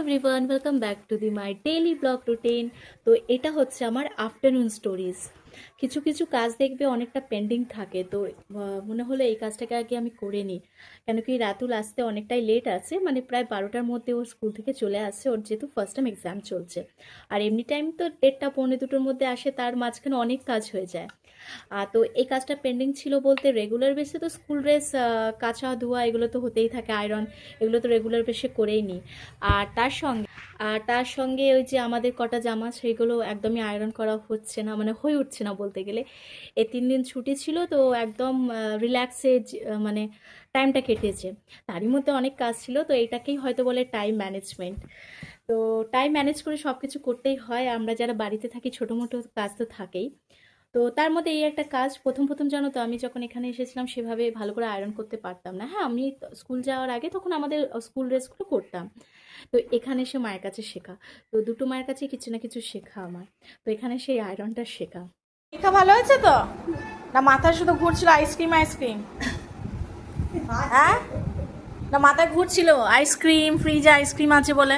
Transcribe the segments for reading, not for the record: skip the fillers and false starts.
Everyone, welcome back to my daily blog routine. তো এটা হচ্ছে আমার আফটারনুন স্টোরিজ। কিছু কিছু কাজ দেখবে অনেকটা পেন্ডিং থাকে, তো মনে হলো এই কাজটাকে আগে আমি করে নিই। কেন কি রাতুল আসতে অনেকটাই লেট আছে, মানে প্রায় 12টার মধ্যে ওর স্কুল থেকে চলে আসছে, ওর যেহেতু ফার্স্ট টাইম এক্সাম চলছে। আর এমনি টাইম তো 1:30 পৌনে 2টোর মধ্যে আসে, তার মাঝখানে অনেক কাজ হয়ে যায়। তো এই কাজটা পেন্ডিং ছিল বলতে, রেগুলার বেসে তো স্কুল ড্রেস কাচা ধোয়া এগুলো তো হতেই থাকে, আয়রন এগুলো তো রেগুলার বেসে করেই নিই। আর তার সঙ্গে ওই যে আমাদের কটা জামা, সেইগুলো একদমই আয়রন করা হচ্ছে না, মানে হয়ে উঠছে না বলতে গেলে। এই 3 দিন ছুটি ছিল, তো একদম রিল্যাক্সে মানে টাইমটা কেটেছে। তারই মধ্যে অনেক কাজ ছিল, তো এটাকেই হয়তো বলে টাইম ম্যানেজমেন্ট। তো টাইম ম্যানেজ করে সব কিছু করতেই হয়, আমরা যারা বাড়িতে থাকি ছোটো মোটো কাজ তো থাকেই। তো তার মধ্যে এই একটা কাজ, প্রথম প্রথম জানো তো, আমি যখন এখানে এসেছিলাম সেভাবে ভালো করে আয়রন করতে পারতাম না। হ্যাঁ, আমি স্কুল যাওয়ার আগে তখন আমাদের স্কুল ড্রেসগুলো করতাম। তো এখানে এসে মায়ের কাছে শেখা, তো দুটো মায়ের কাছে কিছু না কিছু শেখা আমার। তো এখানে সেই আয়রনটা শেখা। পরীক্ষা ভালো হয়েছে তো? না মাথায় শুধু ঘুরছিল আইসক্রিম আইসক্রিম? হ্যাঁ, না মাথায় ঘুরছিল আইসক্রিম, ফ্রিজে আইসক্রিম আছে বলে।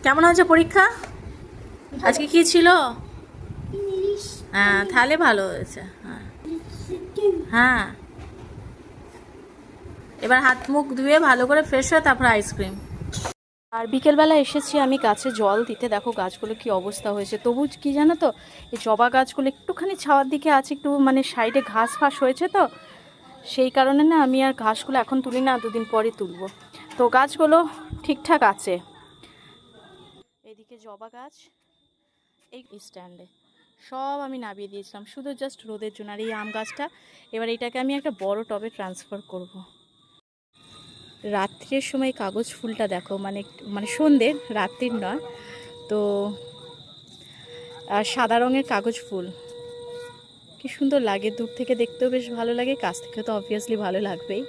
কেমন হয়েছে পরীক্ষা? আজকে কি ছিল? হ্যাঁ, তাহলে ভালো হয়েছে। হ্যাঁ হ্যাঁ, এবার হাত মুখ ধুয়ে ভালো করে ফ্রেশ হয়ে তারপর আইসক্রিম। আর বিকেলবেলা এসেছি আমি গাছে জল দিতে, দেখো গাছগুলো কি অবস্থা হয়েছে। তবু কি জানো তো, এই জবা গাছগুলো একটুখানি ছাওয়ার দিকে আছে, একটু মানে সাইডে ঘাস ফাঁস হয়েছে, তো সেই কারণে না আমি আর ঘাসগুলো এখন তুলি না, দুদিন পরে তুলবো। তো গাছগুলো ঠিকঠাক আছে। এদিকে জবা গাছ, এই স্ট্যান্ডে সব আমি নামিয়ে দিয়েছিলাম শুধু জাস্ট রোদের জন্য। আর এই আম গাছটা, এবার এটাকে আমি একটা বড় টবে ট্রান্সফার করব। রাত্রের সময় কাগজ ফুলটা দেখো, মানে মানে সন্ধ্যের, রাত্রির নয় তো। আর সাদা রঙের কাগজ ফুল কি সুন্দর লাগে, দূর থেকে দেখতেও বেশ ভালো লাগে, কাছ থেকে তো অবভিয়াসলি ভালো লাগবেই।